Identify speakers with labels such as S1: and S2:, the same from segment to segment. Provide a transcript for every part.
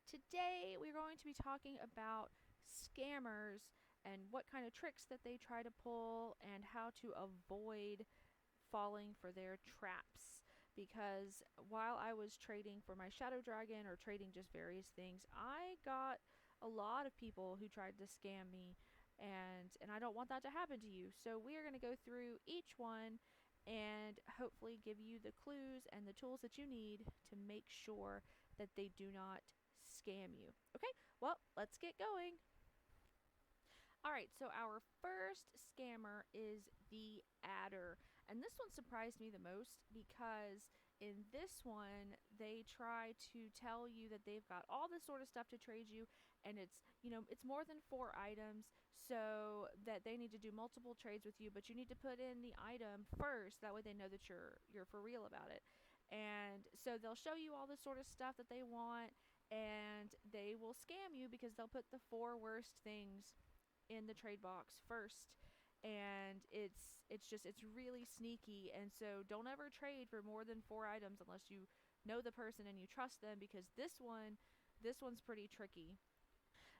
S1: Today we're going to be talking about scammers and what kind of tricks that they try to pull and how to avoid falling for their traps. Because while I was trading for my Shadow Dragon or trading just various things, I got a lot of people who tried to scam me, and I don't want that to happen to you. So we are going to go through each one and hopefully give you the clues and the tools that you need to make sure that they do not scam you. Okay, well, let's get going. Alright, so our first scammer is the adder. And this one surprised me the most because in this one, they try to tell you that they've got all this sort of stuff to trade you, and it's more than 4 items, so that they need to do multiple trades with you, but you need to put in the item first. That way they know that you're for real about it. And so they'll show you all this sort of stuff that they want, and they will scam you because they'll put the 4 worst things in the trade box first, and it's really sneaky. And so don't ever trade for more than 4 items unless you know the person and you trust them, because this one's pretty tricky.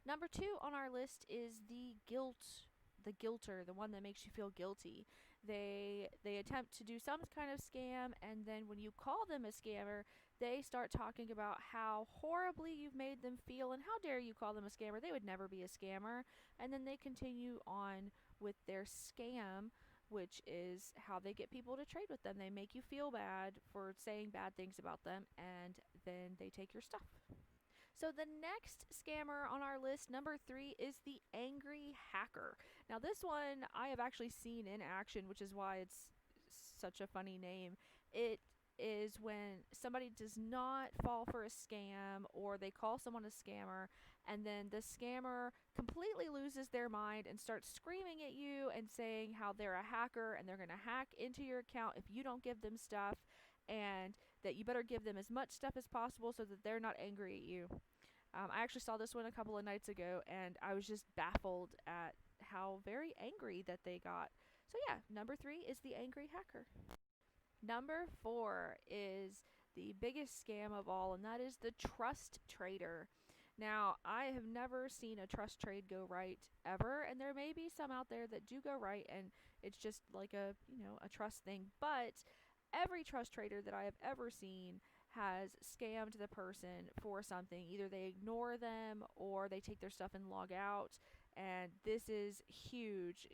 S1: Number 2 on our list is the guilter, the one that makes you feel guilty. They attempt to do some kind of scam, and then when you call them a scammer, they start talking about how horribly you've made them feel and how dare you call them a scammer. They would never be a scammer. And then they continue on with their scam, which is how they get people to trade with them. They make you feel bad for saying bad things about them, and then they take your stuff. So the next scammer on our list, number 3, is the angry hacker. Now this one I have actually seen in action, which is why it's such a funny name. It is when somebody does not fall for a scam, or they call someone a scammer, and then the scammer completely loses their mind and starts screaming at you and saying how they're a hacker and they're going to hack into your account if you don't give them stuff, and that you better give them as much stuff as possible so that they're not angry at you. I actually saw this one a couple of nights ago, and I was just baffled at how very angry that they got. So yeah, number 3 is the angry hacker. Number 4 is the biggest scam of all, and that is the trust trader. Now, I have never seen a trust trade go right ever, and there may be some out there that do go right, and it's just like a trust thing. But every trust trader that I have ever seen has scammed the person for something. Either they ignore them or they take their stuff and log out. And this is huge.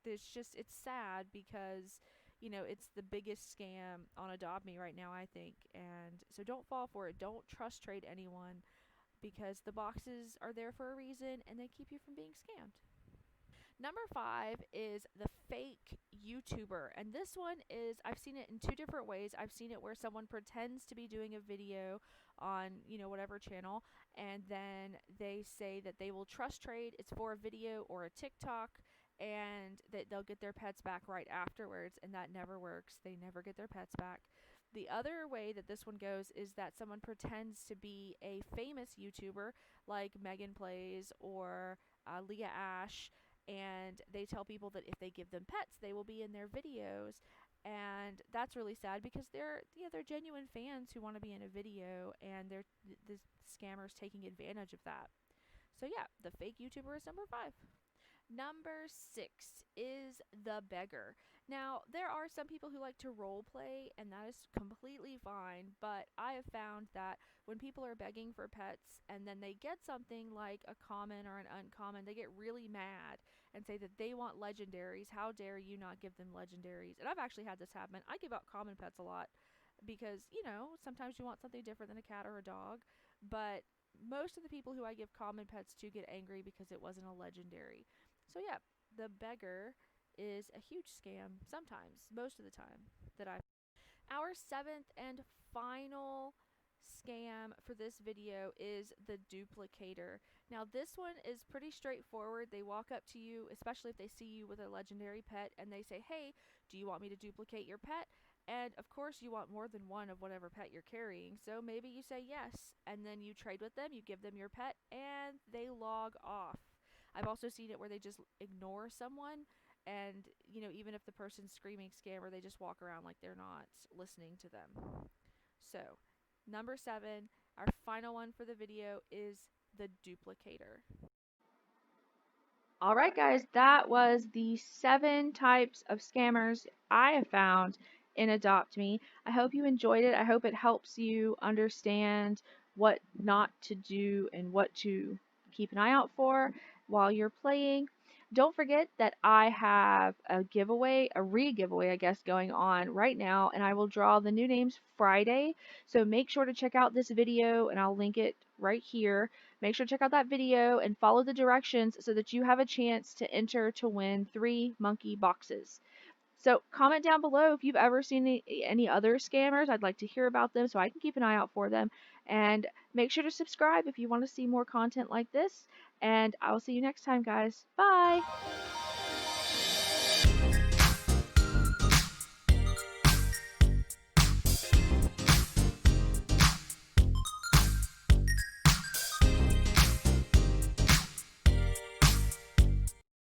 S1: It's sad because it's the biggest scam on Adopt Me right now, I think. And so don't fall for it. Don't trust trade anyone, because the boxes are there for a reason and they keep you from being scammed. Number 5 is the fake YouTuber. And this one is, I've seen it in 2 different ways. I've seen it where someone pretends to be doing a video on, whatever channel, and then they say that they will trust trade. It's for a video or a TikTok, and that they'll get their pets back right afterwards, and that never works. They never get their pets back. The other way that this one goes is that someone pretends to be a famous YouTuber like Megan Plays or Leah Ash, and they tell people that if they give them pets, they will be in their videos. And that's really sad because they're genuine fans who want to be in a video, and the scammers taking advantage of that. So yeah, the fake YouTuber is number 5. Number 6 is the beggar. Now, there are some people who like to role play, and that is completely fine, but I have found that when people are begging for pets and then they get something like a common or an uncommon, they get really mad and say that they want legendaries. How dare you not give them legendaries? And I've actually had this happen. I give out common pets a lot because, sometimes you want something different than a cat or a dog, but most of the people who I give common pets to get angry because it wasn't a legendary. So yeah, the beggar is a huge scam sometimes, most of the time that I. Our 7th and final scam for this video is the duplicator. Now this one is pretty straightforward. They walk up to you, especially if they see you with a legendary pet, and they say, "Hey, do you want me to duplicate your pet?" And of course you want more than one of whatever pet you're carrying, so maybe you say yes, and then you trade with them, you give them your pet, and they log off. I've also seen it where they just ignore someone, and even if the person's screaming scammer, they just walk around like they're not listening to them. So number 7, our final one for the video is the Duplicator.
S2: All right, guys, that was the 7 types of scammers I have found in Adopt Me. I hope you enjoyed it. I hope it helps you understand what not to do and what to keep an eye out for while you're playing. Don't forget that I have a giveaway, a re-giveaway, I guess, going on right now, and I will draw the new names Friday. So make sure to check out this video, and I'll link it right here. Make sure to check out that video and follow the directions so that you have a chance to enter to win 3 monkey boxes. So comment down below if you've ever seen any other scammers. I'd like to hear about them so I can keep an eye out for them. And make sure to subscribe if you want to see more content like this. And I'll see you next time, guys. Bye!